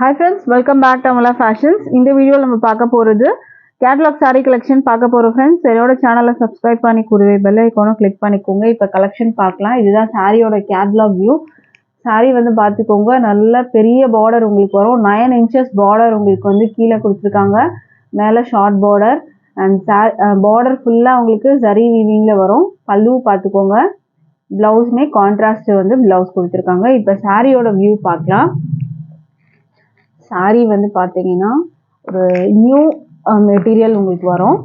Hi friends, welcome back to Amala Fashions. In the video நம்ம பார்க்க போறது catalog saree collection பார்க்க போறோம் friends. என்னோட சேனலை subscribe பண்ணி கூடவே bell icon click பண்ணிக்கோங்க. இப்போ collection பார்க்கலாம். இதுதான் சாரியோட catalog view. saree வந்து பார்த்துக்கோங்க. நல்ல பெரிய border உங்களுக்கு வரும். 9 inches border உங்களுக்கு வந்து கீழ கொடுத்திருக்காங்க. மேலே short border and border ஃபுல்லா உங்களுக்கு zari weavingல வரும். பல்லு பார்த்துக்கோங்க. Blouse contrast வந்து blouse கொடுத்திருக்காங்க. இப்போ சாரியோட view பார்க்கலாம். சாரி வந்து பாத்தீங்கன்னா ஒரு நியூ மெட்டீரியல் உங்களுக்கு வரும்.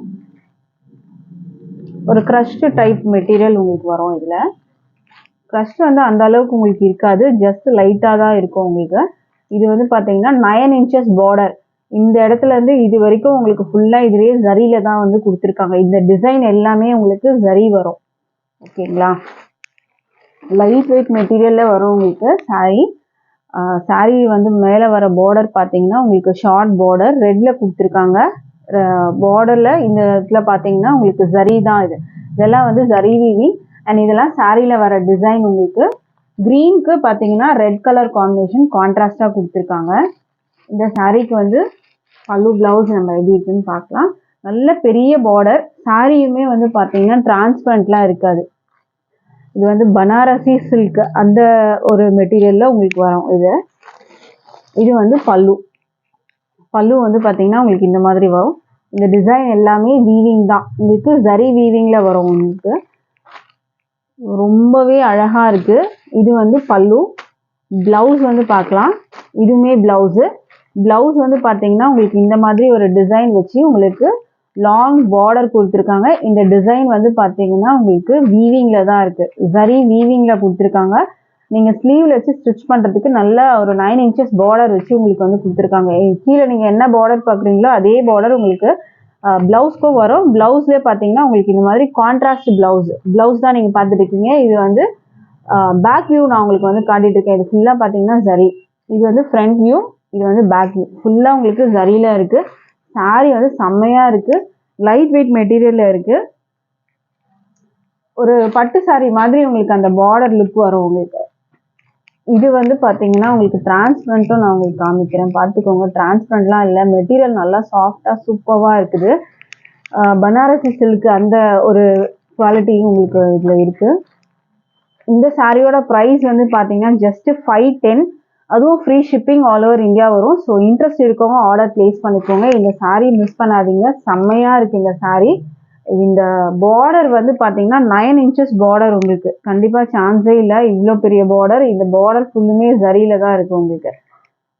ஒரு crushed டைப் மெட்டீரியல் உங்களுக்கு வரும். இதுல crushed வந்து அந்த அளவுக்கு உங்களுக்கு இருக்காது, ஜஸ்ட் லைட்டா தான் இருக்கும் உங்களுக்கு. இது வந்து பாத்தீங்கன்னா 9 inches border. இந்த இடத்துல இருந்து இது வரைக்கும் உங்களுக்கு ஃபுல்லா இதுலயே ஜரியில தான் வந்து கொடுத்திருக்காங்க. இந்த டிசைன் எல்லாமே உங்களுக்கு ஜரி வரும். ஓகேங்களா? லைட் வெயிட் மெட்டீரியல்ல வரும் உங்களுக்கு சாரி. சாரி வந்து மேலே வர பார்டர் பார்த்தீங்கன்னா உங்களுக்கு ஷார்ட் பார்டர் ரெட்ல கொடுத்துருக்காங்க. பார்டர்ல இந்த இடத்துல பார்த்தீங்கன்னா உங்களுக்கு ஜரி தான் இது. இதெல்லாம் வந்து ஜரி வீவிங் அண்ட் இதெல்லாம் சாரியில் வர டிசைன் உங்களுக்கு க்ரீனுக்கு பார்த்தீங்கன்னா ரெட் கலர் காம்பினேஷன் கான்ட்ராஸ்டாக கொடுத்துருக்காங்க. இந்த சாரிக்கு வந்து பல்லு பிளவுஸ் நம்ம எப்படி இருக்குன்னு பார்க்கலாம். நல்ல பெரிய பார்டர். சாரியுமே வந்து பார்த்தீங்கன்னா டிரான்ஸ்பரண்ட்லாம் இருக்காது. இது வந்து பனாரசி சில்க் அந்த ஒரு மெட்டீரியல்ல உங்களுக்கு வரும். இது வந்து பல்லு வந்து பாத்தீங்கன்னா உங்களுக்கு இந்த மாதிரி வரும். இந்த டிசைன் எல்லாமே வீவிங் தான், உங்களுக்கு ஜரி வீவிங்ல வரும். உங்களுக்கு ரொம்பவே அழகா இருக்கு. இது வந்து பல்லு. பிளவுஸ் வந்து பார்க்கலாம். இதுவுமே பிளவுஸ் வந்து பாத்தீங்கன்னா உங்களுக்கு இந்த மாதிரி ஒரு டிசைன் வச்சு உங்களுக்கு லாங் பார்டர் கொடுத்துருக்காங்க. இந்த டிசைன் வந்து பார்த்தீங்கன்னா உங்களுக்கு வீவிங்ல தான் இருக்கு, ஜரி வீவிங்ல கொடுத்துருக்காங்க. நீங்க ஸ்லீவ்ல வச்சு ஸ்டிச் பண்றதுக்கு நல்ல ஒரு 9 inches பார்டர் வச்சு உங்களுக்கு வந்து கொடுத்துருக்காங்க. கீழே நீங்க என்ன பார்டர் பார்க்குறீங்களோ அதே பார்டர் உங்களுக்கு பிளவுஸ்க்கும் வரும். பிளவுஸ்லேயே பார்த்தீங்கன்னா உங்களுக்கு இந்த மாதிரி கான்ட்ராஸ்ட் பிளவுஸ் தான் நீங்க பார்த்துட்டு இருக்கீங்க. இது வந்து பேக் வியூ நான் உங்களுக்கு வந்து காட்டிட்டு இருக்கேன். இது ஃபுல்லா பார்த்தீங்கன்னா ஜரி. இது வந்து ஃப்ரண்ட் வியூ, இது வந்து பேக் வியூ. ஃபுல்லா உங்களுக்கு ஜரியில இருக்கு. சாரி வந்து செம்மையா இருக்கு. லைட் வெயிட் மெட்டீரியல்ல இருக்கு. ஒரு பட்டு சாரி மாதிரி உங்களுக்கு அந்த பார்டர் லுக் வரும் உங்களுக்கு. இது வந்து பாத்தீங்கன்னா உங்களுக்கு டிரான்ஸ்பரண்ட்டும் நான் உங்களுக்கு காமிக்கிறேன், பார்த்துக்கோங்க. டிரான்ஸ்பரண்ட்லாம் இல்லை, மெட்டீரியல் நல்லா சாஃப்டா சூப்பர்வா இருக்குது. பனாரசி சில்க் அந்த ஒரு குவாலிட்டியும் உங்களுக்கு இதுல இருக்கு. இந்த சாரியோட ப்ரைஸ் வந்து பாத்தீங்கன்னா ஜஸ்ட் 510. அதுவும் free shipping all over India வரும். ஸோ இன்ட்ரெஸ்ட் இருக்கவங்க ஆர்டர் பிளேஸ் பண்ணிக்கோங்க. இந்த சாரீ மிஸ் பண்ணாதீங்க, செம்மையா இருக்கு இந்த சாரீ. இந்த பார்டர் வந்து பார்த்தீங்கன்னா 9 inches பார்டர் உங்களுக்கு கண்டிப்பாக சான்ஸே இல்லை. இவ்வளோ பெரிய பார்டர். இந்த பார்டர் ஃபுல்லுமே ஜரியில தான் இருக்கு உங்களுக்கு.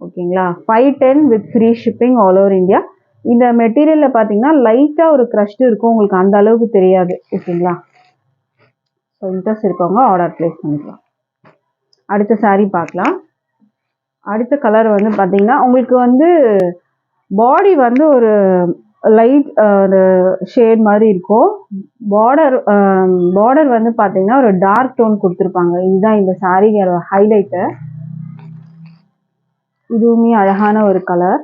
ஓகேங்களா? 510 with free shipping all over India. இந்த மெட்டீரியலில் பார்த்தீங்கன்னா லைட்டாக ஒரு க்ரஷ்டு இருக்கும், உங்களுக்கு அந்த அளவுக்கு தெரியாது. ஓகேங்களா? ஸோ இன்ட்ரெஸ்ட் இருக்கவங்க ஆர்டர் பிளேஸ் பண்ணிக்கலாம். அடுத்த சாரீ பார்க்கலாம். அடுத்த கலர் வந்து பார்த்தீங்கன்னா உங்களுக்கு வந்து பாடி வந்து ஒரு லைட் ஒரு ஷேட் மாதிரி இருக்கும். பார்டர் வந்து பார்த்தீங்கன்னா ஒரு டார்க் டோன் கொடுத்துருப்பாங்க. இதுதான் இந்த சாரீயோட ஹைலைட்டு. இதுவுமே அழகான ஒரு கலர்.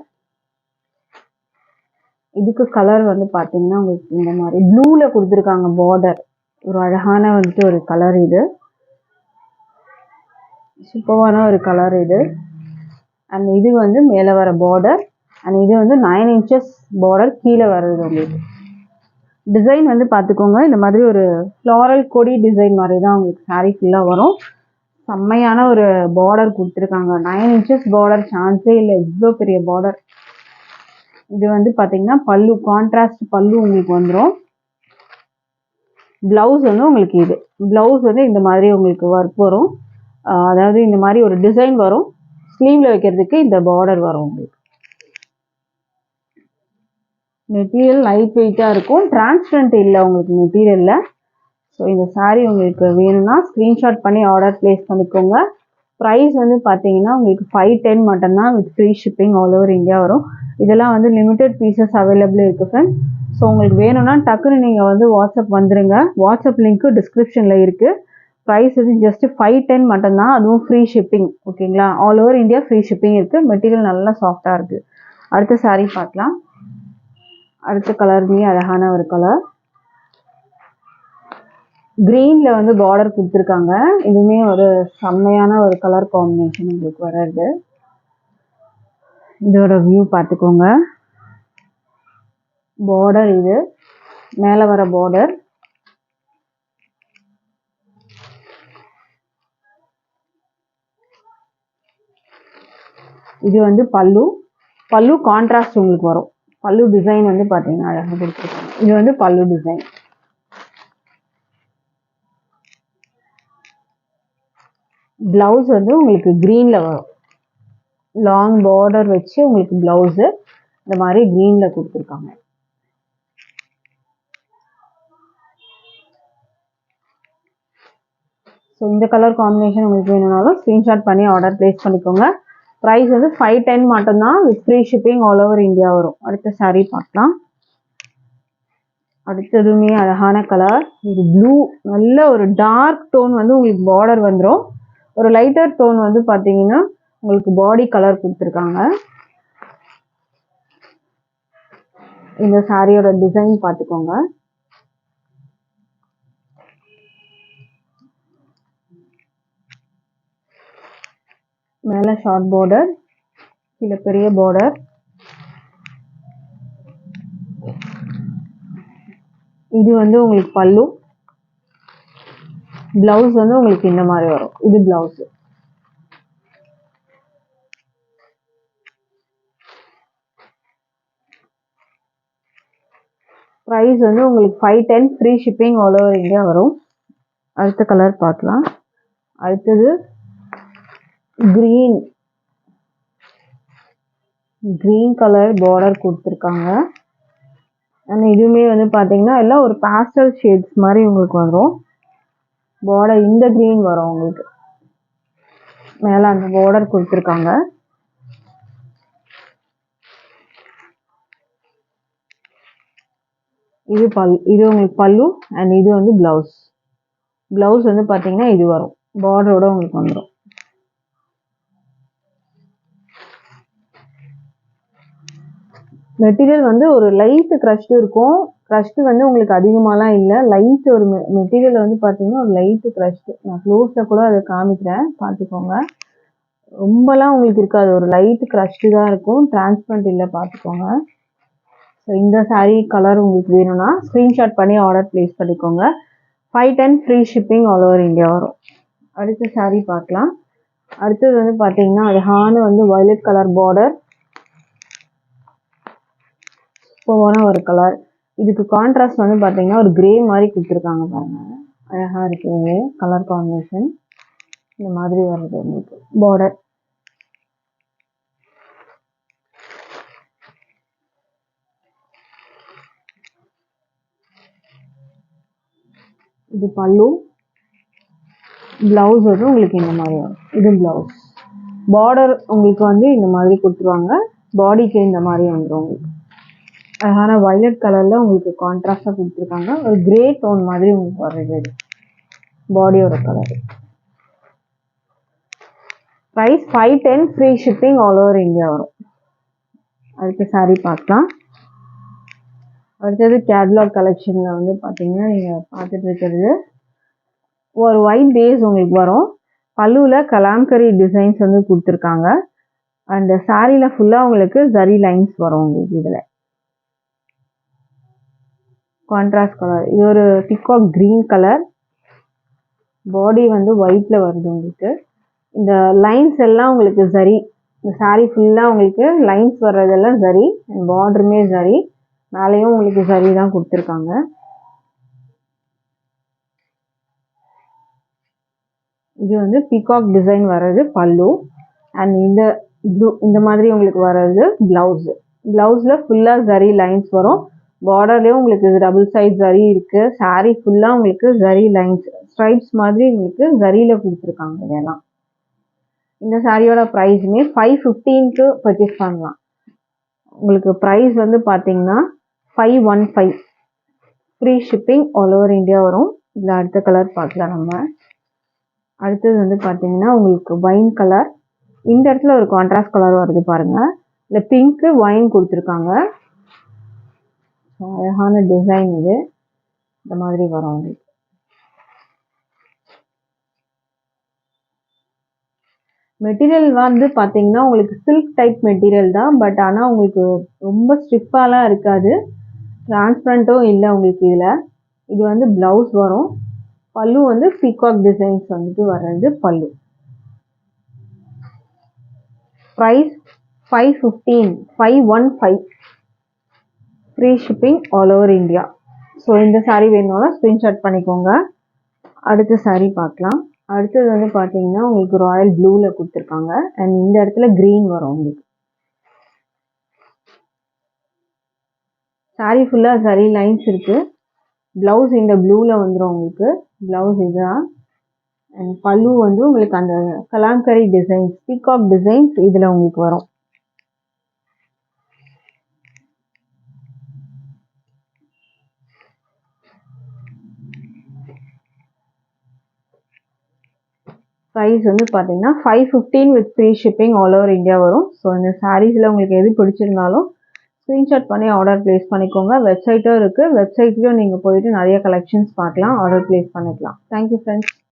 இதுக்கு கலர் வந்து பார்த்தீங்கன்னா உங்களுக்கு இந்த மாதிரி ப்ளூல கொடுத்துருக்காங்க பார்டர். ஒரு அழகான வந்துட்டு ஒரு கலர். இது சூப்பரான ஒரு கலர் இது. அண்ட் இது வந்து மேலே வர பார்டர் அண்ட் இது வந்து 9 inches பார்டர் கீழே வர்றது. உங்களுக்கு டிசைன் வந்து பார்த்துக்கோங்க. இந்த மாதிரி ஒரு ஃப்ளாரல் கொடி டிசைன் மாதிரி தான் உங்களுக்கு சாரீ ஃபுல்லாக வரும். செம்மையான ஒரு பார்டர் கொடுத்துருக்காங்க. 9 inches பார்டர் சான்ஸே இல்லை, இவ்வளோ பெரிய பார்டர். இது வந்து பார்த்தீங்கன்னா பல்லு, கான்ட்ராஸ்ட் பல்லு உங்களுக்கு வந்துடும். பிளவுஸ் வந்து உங்களுக்கு இது பிளவுஸ் வந்து இந்த மாதிரி உங்களுக்கு ஒர்க் வரும். அதாவது இந்த மாதிரி ஒரு டிசைன் வரும். ஸ்லீவ்ல வைக்கிறதுக்கு இந்த பார்டர் வரும் உங்களுக்கு. மெட்டீரியல் லைட் வெயிட்டா இருக்கும், டிரான்ஸ்பரண்ட் இல்லை உங்களுக்கு மெட்டீரியல்ல. ஸோ இந்த சாரீ உங்களுக்கு வேணும்னா ஸ்க்ரீன்ஷாட் பண்ணி ஆர்டர் பிளேஸ் பண்ணிக்கோங்க. ப்ரைஸ் வந்து பார்த்தீங்கன்னா உங்களுக்கு 510 மட்டும்தான் with free shipping all over India வரும். இதெல்லாம் வந்து லிமிடெட் பீசஸ் அவைலபிள் இருக்கு ஃப்ரெண்ட்ஸ். ஸோ உங்களுக்கு வேணும்னா டக்குன்னு நீங்கள் வந்து வாட்ஸ்அப் வந்துடுங்க. வாட்ஸ்அப் லிங்க்கு டிஸ்கிரிப்ஷனில் இருக்குது. ப்ரைஸ் வந்து ஜஸ்ட் 510 மட்டும்தான், அதுவும் ஃப்ரீ ஷிப்பிங். ஓகேங்களா? All over India free shipping இருக்குது. மெட்டீரியல் நல்லா சாஃப்டாக இருக்குது. அடுத்த சாரீ பார்க்கலாம். அடுத்த கலருமே அழகான ஒரு கலர். கிரீன்ல வந்து பார்டர் கொடுத்துருக்காங்க. இதுவுமே ஒரு செம்மையான ஒரு கலர் காம்பினேஷன் உங்களுக்கு வர்றது. இதோட வியூ பார்த்துக்கோங்க. பார்டர் இது மேலே வர பார்டர். இது வந்து பல்லு. பல்லு கான்ட்ராஸ்ட் உங்களுக்கு வரும். பல்லு டிசைன் வந்து பார்த்தீங்கன்னா அழகாக கொடுத்துருக்காங்க. இது வந்து பல்லு டிசைன். பிளவுஸ் வந்து உங்களுக்கு கிரீன்ல வரும். லாங் பார்டர் வச்சு உங்களுக்கு பிளவுஸ் இந்த மாதிரி கிரீன்ல கொடுத்துருக்காங்க. ஸோ இந்த கலர் காம்பினேஷன் உங்களுக்கு வேணும்னாலும் ஸ்க்ரீன்ஷாட் பண்ணி ஆர்டர் பிளேஸ் பண்ணிக்கோங்க. ப்ரைஸ் வந்து 510 மட்டும்தான், with free shipping all over India வரும். அடுத்த சாரீ பார்க்கலாம். அடுத்ததுமே அழகான கலர், ஒரு ப்ளூ, நல்ல ஒரு டார்க் டோன் வந்து உங்களுக்கு பார்டர் வந்துடும். ஒரு லைட்டர் டோன் வந்து பார்த்தீங்கன்னா உங்களுக்கு பாடி கலர் கொடுத்துருக்காங்க. இந்த சாரியோட டிசைன் பார்த்துக்கோங்க. மேலே ஷார்ட் பார்டர், கீழே பெரிய பார்டர். இது வந்து உங்களுக்கு பல்லு. பிளவுஸ் வந்து உங்களுக்கு இந்த மாதிரி வரும். இது பிளவுஸ். ப்ரைஸ் வந்து உங்களுக்கு 510, free shipping all over India வரும். அடுத்த கலர் பார்க்கலாம். அடுத்தது கிரீன். கிரீன் கலர் பார்டர் கொடுத்துருக்காங்க. ஆனால் இதுவுமே வந்து பார்த்தீங்கன்னா எல்லாம் ஒரு பாஸ்டல் ஷேட்ஸ் மாதிரி உங்களுக்கு வரும். பார்டர் இந்த கிரீன் வரும் உங்களுக்கு. மேலே அந்த பார்டர் கொடுத்துருக்காங்க. இது உங்களுக்கு பல்லு அண்ட் இது வந்து பிளவுஸ். பிளவுஸ் வந்து பார்த்தீங்கன்னா இது வரும், பார்டரோட உங்களுக்கு வந்துடும். மெட்டீரியல் வந்து ஒரு லைட் க்ரஷ்டு இருக்கும். க்ரஷ்டு வந்து உங்களுக்கு அதிகமாகலாம் இல்லை, லைட் ஒரு மெட்டீரியல் வந்து பார்த்தீங்கன்னா ஒரு லைட்டு க்ரஷ்டு. நான் க்ளோஸில் கூட அதை காமிக்கிறேன், பார்த்துக்கோங்க. ரொம்பலாம் உங்களுக்கு இருக்காது, ஒரு லைட்டு க்ரஷ்டு தான் இருக்கும், டிரான்ஸ்பரண்ட் இல்லை, பார்த்துக்கோங்க. ஸோ இந்த சாரீ கலர் உங்களுக்கு வேணும்னா ஸ்க்ரீன்ஷாட் பண்ணி ஆர்டர் ப்ளேஸ் பண்ணிக்கோங்க. 510 free shipping all over India வரும். அடுத்த சாரீ பார்க்கலாம். அடுத்தது வந்து பார்த்தீங்கன்னா அழகான வந்து வயலட் கலர் பார்டர், போன ஒரு கலர். இதுக்கு கான்ட்ராஸ்ட் வந்து பார்த்தீங்கன்னா ஒரு கிரே மாதிரி கொடுத்துருக்காங்க பாருங்க, அழகாக இருக்குது கலர் காம்பினேஷன். இந்த மாதிரி வருது உங்களுக்கு பார்டர். இது பல்லு. பிளவுஸ் வந்து உங்களுக்கு இந்த மாதிரி வரும். இது பிளவுஸ். பார்டர் உங்களுக்கு வந்து இந்த மாதிரி கொடுத்துருவாங்க, பாடிக்கு இந்த மாதிரி வந்துடும் உங்களுக்கு. அழகான வயலட் கலர்ல உங்களுக்கு கான்ட்ராஸ்டாக கொடுத்துருக்காங்க. ஒரு கிரே டோன் மாதிரி உங்களுக்கு வருது பாடியோட colour. Price 510, free shipping all over India வரும். அடுத்த சாரீ பார்க்கலாம். அடுத்தது கேட்லாக் கலெக்ஷனில் வந்து பார்த்தீங்கன்னா நீங்கள் பார்த்துட்டு இருக்கிறது ஒரு ஒயிட் பேஸ் உங்களுக்கு வரும். பல்லுவில் கலாம்கரி டிசைன்ஸ் வந்து கொடுத்துருக்காங்க. அந்த சாரியில் ஃபுல்லாக உங்களுக்கு ஜரி லைன்ஸ் வரும் உங்களுக்கு. இதில் கான்ட்ராஸ்ட் கலர், இது ஒரு பிகாக் கிரீன் கலர். பாடி வந்து ஒயிட்ல வருது உங்களுக்கு. இந்த லைன்ஸ் எல்லாம் உங்களுக்கு ஜரி. இந்த சாரி ஃபுல்லாக உங்களுக்கு லைன்ஸ் வர்றதெல்லாம் ஜரி, பார்டருமே ஜரி, மேலேயும் உங்களுக்கு ஜரி தான் கொடுத்துருக்காங்க. இது வந்து பீகாக் டிசைன் வர்றது பல்லு. அண்ட் இந்த ப்ளூ இந்த மாதிரி உங்களுக்கு வர்றது பிளவுஸ். பிளவுஸ்ல ஃபுல்லாக ஜரி லைன்ஸ் வரும். பார்டர்லேயும் உங்களுக்கு டபுள் சைட் ஜரி இருக்கு. சாரி ஃபுல்லாக உங்களுக்கு ஜரி லைன்ஸ் ஸ்ட்ரைப்ஸ் மாதிரி உங்களுக்கு ஜரியில கொடுத்துருக்காங்க இதெல்லாம். இந்த சாரியோட ப்ரைஸுமே 515க்கு பர்ச்சேஸ் பண்ணலாம். உங்களுக்கு ப்ரைஸ் வந்து பார்த்தீங்கன்னா 515, free shipping all over India வரும். இதில் அடுத்த கலர் பார்க்கலாம் நம்ம. அடுத்தது வந்து பார்த்தீங்கன்னா உங்களுக்கு வைன் கலர். இந்த இடத்துல ஒரு கான்ட்ராஸ்ட் கலர் வருது பாருங்க. இல்லை பிங்க்கு வைன் கொடுத்துருக்காங்க. அழகான டிசைன் இது. இந்த மாதிரி வரும் உங்களுக்கு. மெட்டீரியல் வந்து பார்த்தீங்கன்னா உங்களுக்கு சில்க் டைப் மெட்டீரியல் தான். பட் ஆனால் உங்களுக்கு ரொம்ப ஸ்டிஃபாலாம் இருக்காது. டிரான்ஸ்பரண்ட்டும் இல்லை உங்களுக்கு இதில். இது வந்து ப்ளவுஸ் வரும். பல்லு வந்து பீகாக் டிசைன்ஸ் வந்துட்டு வர்றது பல்லு. Price 515 515 free shipping all over India. So இந்த சாரீ வேணும்னா ஸ்க்ரீன்ஷாட் பண்ணிக்கோங்க. அடுத்த சாரீ பார்க்கலாம். அடுத்தது வந்து பார்த்தீங்கன்னா உங்களுக்கு ராயல் ப்ளூவில் கொடுத்துருக்காங்க. அண்ட் இந்த இடத்துல க்ரீன் வரும் உங்களுக்கு. சாரீ ஃபுல்லாக சரி லைன்ஸ் இருக்குது. ப்ளவுஸ் இந்த ப்ளூவில் வந்துடும் உங்களுக்கு. ப்ளவுஸ் இதுதான். அண்ட் பல்லு வந்து உங்களுக்கு அந்த கலாம்கரி டிசைன்ஸ், பீகாக் டிசைன்ஸ் இதில் உங்களுக்கு வரும். ப்ரைஸ் வந்து பார்த்தீங்கன்னா 515 with free shipping all over India வரும். ஸோ இந்த சாரீஸில் உங்களுக்கு எது பிடிச்சிருந்தாலும் ஸ்க்ரீன்ஷாட் பண்ணி ஆர்டர் ப்ளேஸ் பண்ணிக்கோங்க. வெப்சைட்டும் இருக்குது. வெப்சைட்லேயும் நீங்கள் போயிட்டு நிறைய கலெக்ஷன்ஸ் பார்க்கலாம், ஆர்டர் ப்ளேஸ் பண்ணிக்கலாம். Thank you friends.